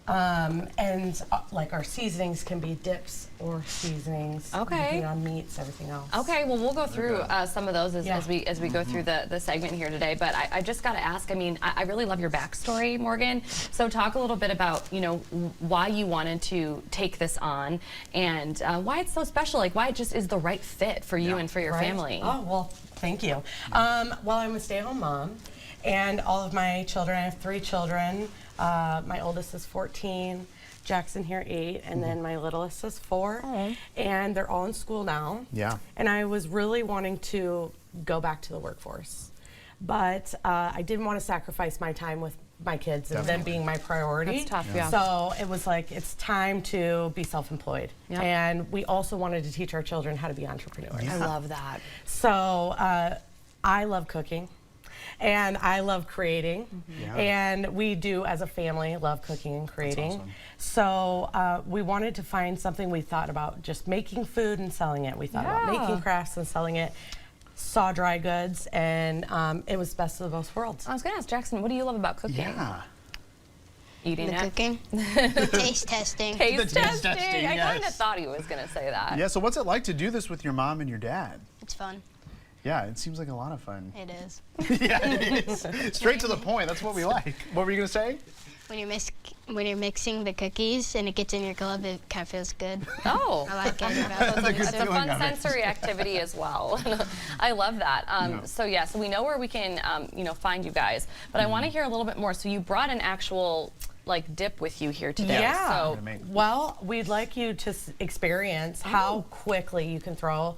And like our seasonings can be dips or seasonings. Okay. On meats, everything else. Okay, well, we'll go through some of those as we go through the segment here today. But I just got to ask, I mean, I really love your backstory, Morgan. So talk a little bit about, you know, why you wanted to take this on and why it's so special, like why it just is the right fit for you and for your family. Oh, well, thank you. Well, I'm a stay-at-home mom, and all of my children, I have 3 children. My oldest is 14, Jackson here 8, and then my littlest is 4, and they're all in school now. Yeah. And I was really wanting to go back to the workforce, but I didn't want to sacrifice my time with my kids and them being my priority. That's tough, So it was like, it's time to be self-employed. And we also wanted to teach our children how to be entrepreneurs. I love that. So I love cooking. and I love creating. Yeah. And we do, as a family, love cooking and creating. awesome. So we wanted to find something. We thought about just making food and selling it. We thought about making crafts and selling it. Saw dry goods, and it was best of both worlds. I was going to ask Jackson, what do you love about cooking? Yeah. Eating The it? cooking. Taste testing. Taste taste testing. testing, I kind of yes. thought he was going to say that. Yeah, so what's it like to do this with your mom and your dad? It's fun. Yeah, it seems like a lot of fun. It is. Yeah, it is. Straight to the point. That's what we like. What were you going to say? When you're mixing the cookies and it gets in your glove, it kind of feels good. Oh. I like it. It's a fun sensory activity as well. I love that. So we know where we can, find you guys. But I want to hear a little bit more. So you brought an actual dip with you here today. Yeah. So well, we'd like you to experience how quickly you can throw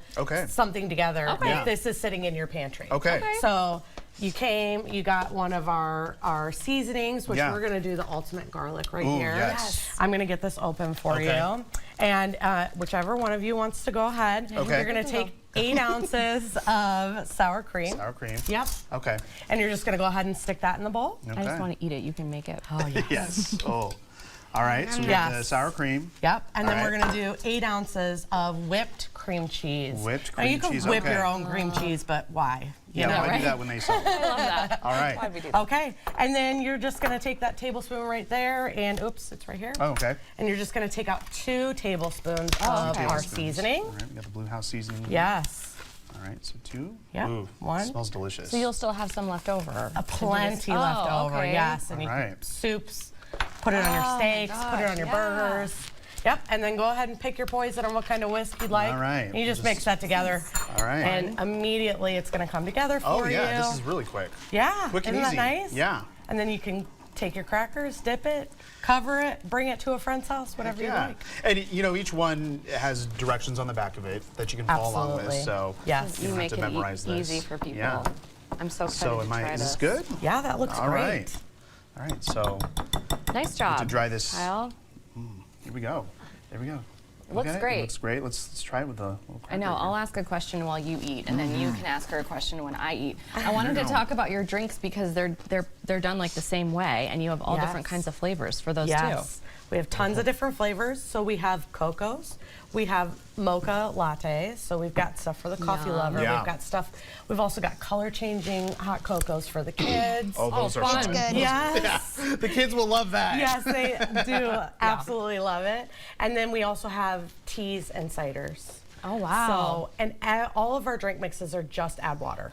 something together if this is sitting in your pantry. Okay. So you came, you got one of our seasonings, which we're going to do the ultimate garlic right here. Yes. I'm going to get this open for you. And whichever one of you wants to go ahead, you're going to take 8 ounces of sour cream. Sour cream. Yep. Okay. And you're just going to go ahead and stick that in the bowl. Okay. I just want to eat it. You can make it. Oh, yes. Yes. Oh. All right, so we got the sour cream. Yep, and then All we're right. going to do 8 ounces of whipped cream cheese. Whipped Now cream you can cheese, whip okay. your own cream cheese, but why? You know, Why right? do that when they sell? I love that. All right. Why'd we do that? Okay, and then you're just going to take that tablespoon right there, and oops, it's right here. Oh, okay. And you're just going to take out 2 tablespoons of our Tablespoons. seasoning. All right, we got the Blue House seasoning. Yes. All right, so 2. Yeah, Ooh, 1. Smells delicious. So you'll still have some left over. Plenty left over, okay. yes. And All you right. can soups, put it on your steaks, put it on your burgers. Yep, and then go ahead and pick your poison on what kind of whisk you'd like. All right. And you just mix that together. All right. And immediately it's going to come together for you. Oh, yeah, this is really quick. Yeah, Quick and isn't that easy. nice? Yeah. And then you can take your crackers, dip it, cover it, bring it to a friend's house, whatever you like. And each one has directions on the back of it that you can follow along with. Absolutely. So Yes. you You don't make have to it memorize this. easy for people. Yeah. I'm so excited So to try is this this. good? Yeah, that looks All great. right. All right. So Nice job. to dry this. Kyle. Here we go. There we go. It looks great. It looks great. Let's try it with the little I know. cracker I'll here. ask a question while you eat, and then you can ask her a question when I eat. I wanted to talk about your drinks because they're done like the same way, and you have all different Yes. kinds of flavors for those Yes. We have tons of different flavors. So we have cocos, we have mocha lattes. So we've got stuff for the coffee Yum. lover. Yeah. We've got stuff. We've also got color changing hot cocos for the kids. Oh, those are fun. fun. Good. Yes. Yeah, the kids will love that. Yes, they do absolutely love it. And then we also have teas and ciders. Oh wow! So, and all of our drink mixes are just add water.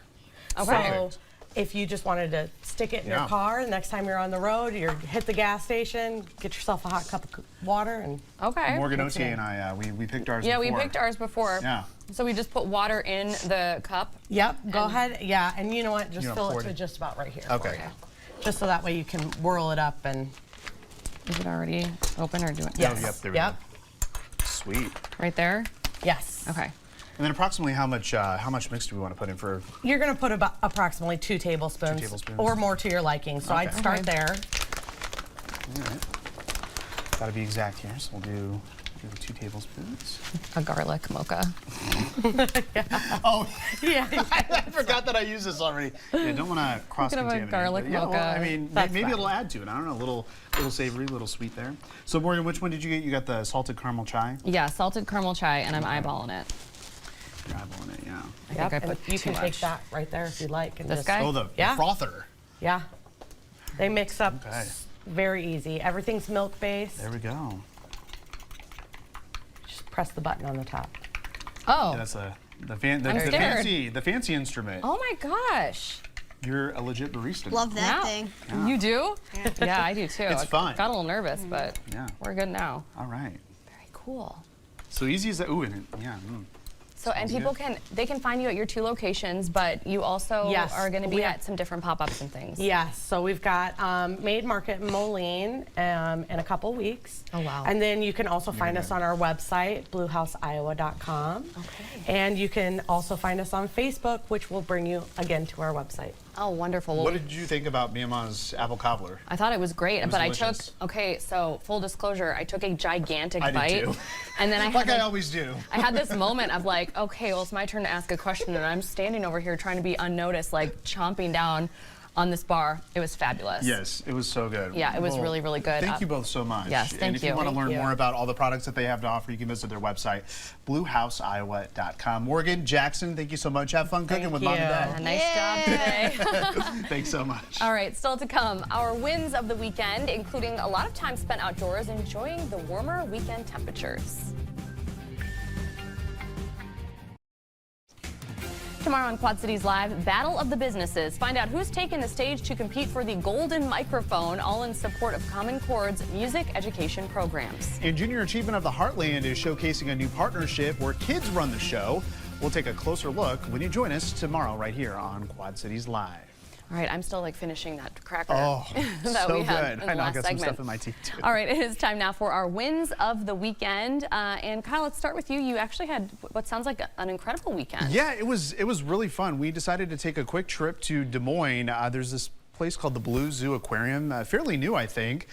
Okay. So if you just wanted to stick it in your Yeah. car, the next time you're on the road, you hit the gas station, get yourself a hot cup of water, and Okay. Morgan Otier and I, we picked ours Yeah, before. we picked ours before. Yeah. So we just put water in the cup. yep, go ahead. Yeah, and you know what? Just You know, fill pour it it to in. just about right here. Okay. for you. Just so that way you can whirl it up and. Is it already open or do it? Yes. yep, there we yep. go. Sweet. Right there. Yes. Okay. And then approximately how much mix do we want to put in for? You're going to put about approximately 2 tablespoons, 2 tablespoons. or more to your liking. So I'd Okay. start Okay. there. All right. Got to be exact here, so we'll do 2 tablespoons. A garlic mocha. Oh, Yeah. I forgot that I used this already. Yeah, don't want to cross-contaminate. garlic but yeah, well, mocha. I mean, That's maybe fine. it'll add to it. I don't know, a little savory, a little sweet there. So, Morgan, which one did you get? You got the salted caramel chai? Yeah, salted caramel chai, and I'm eyeballing it. You're eyeballing it, yeah. I Yep, think I and put you too can much. take that right there if you'd like. And This just, guy? Oh, the Yeah. frother. Yeah. They mix up Okay. very easy. Everything's milk based. There we go. Just press the button on the top. Oh. Yeah, that's the I'm scared. fancy instrument. Oh my gosh. You're a legit barista. Love that Wow. thing. Yeah. You do? Yeah, I do too. It's I fun. got a little nervous, but Yeah. we're good now. All right. Very cool. So easy as that. Ooh, and it, yeah. So, and Sounds people good. they can find you at your 2 locations, but you also Yes, are going to be we- at some different pop-ups and things. Yes, so we've got Maid Market in Moline in a couple weeks. Oh, wow. And then you can also find us on our website, bluehouseiowa.com. Okay. And you can also find us on Facebook, which will bring you again to our website. Oh, wonderful. What did you think about Myanmar's apple cobbler? I thought it was great, was but delicious. so full disclosure, I took a gigantic I did bite. too. And then I Like had I always do. I had this moment of like, okay, well, it's my turn to ask a question, and I'm standing over here trying to be unnoticed, like chomping down on this bar. It was fabulous. Yes, it was so good. Yeah, it was Well, really, really good. Thank you both so much. Yes, And thank if you. you want to Thank learn you. more about all the products that they have to offer, you can visit their website, bluehouseiowa.com. Morgan, Jackson, thank you so much. Have fun cooking with Mom and Dad. Nice job today. Thanks so much. All right, still to come, our wins of the weekend, including a lot of time spent outdoors enjoying the warmer weekend temperatures. Tomorrow on Quad Cities Live, Battle of the Businesses. Find out who's taken the stage to compete for the golden microphone, all in support of Common Chord's music education programs. And Junior Achievement of the Heartland is showcasing a new partnership where kids run the show. We'll take a closer look when you join us tomorrow right here on Quad Cities Live. All right, I'm still like finishing that cracker Oh, that so we had good. in the I know, I last got some segment. stuff in my teeth too. All right, it is time now for our wins of the weekend. And Kyle, let's start with you. You actually had what sounds like an incredible weekend. Yeah, it was really fun. We decided to take a quick trip to Des Moines. There's this place called the Blue Zoo Aquarium, fairly new, I think.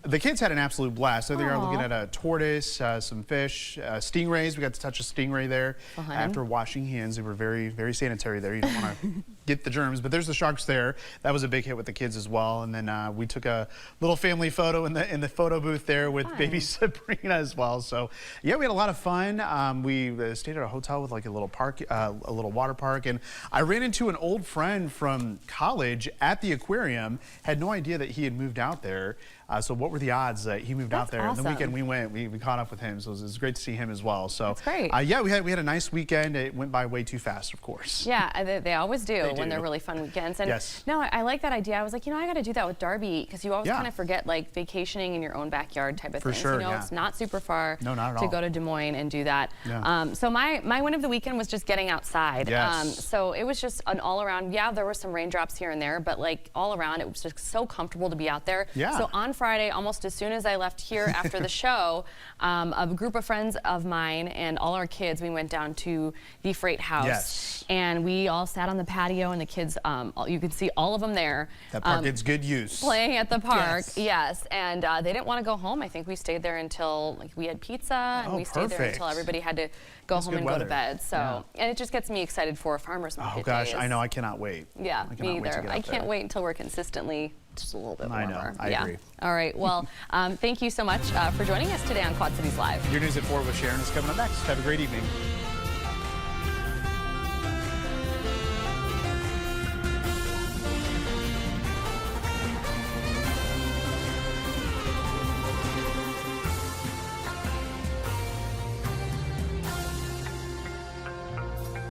The kids had an absolute blast. So they are looking at a tortoise, some fish, stingrays. We got to touch a stingray there. After washing hands, they were very, very sanitary there. You don't want to get the germs, but there's the sharks there. That was a big hit with the kids as well. And then we took a little family photo in the photo booth there with baby Sabrina as well. So yeah, we had a lot of fun. We stayed at a hotel with like a little park, a little water park, and I ran into an old friend from college at the aquarium. Had no idea that he had moved out there. So what were the odds that he moved out there? awesome. And the weekend we went, we caught up with him. So it was great to see him as well. So That's great. Yeah, we had a nice weekend. It went by way too fast, of course. Yeah, they always do when do. they're really fun weekends. And Yes. no, I like that idea. I was like, I got to do that with Darby because you always Yeah. kind of forget like vacationing in your own backyard type of For thing. sure, So, yeah. it's not super far No, not at to all. go to Des Moines and do that. Yeah. So my win of the weekend was just getting outside. Yes. So it was just an all around. Yeah, there were some raindrops here and there, but like all around, it was just so comfortable to be out there. Yeah. So on Friday, almost as soon as I left here after the show, a group of friends of mine and all our kids, we went down to the Freight House. Yes. And we all sat on the patio, and the kids, you could see all of them there. That park gets good use. Playing at the park, Yes. yes. And they didn't want to go home. I think we stayed there until like we had pizza, and Oh, we stayed there perfect. until everybody had to go That's home good and go weather. to bed. So, Yeah. and it just gets me excited for farmers market Oh gosh, days. I know. I cannot wait. Yeah, I cannot me wait to either. get I out can't there. wait until we're consistently just a little bit warmer. I know. I yeah. agree. All right. Well, thank you so much for joining us today on Quad Cities Live. Your news at 4 with Sharon is coming up next. Have a great evening.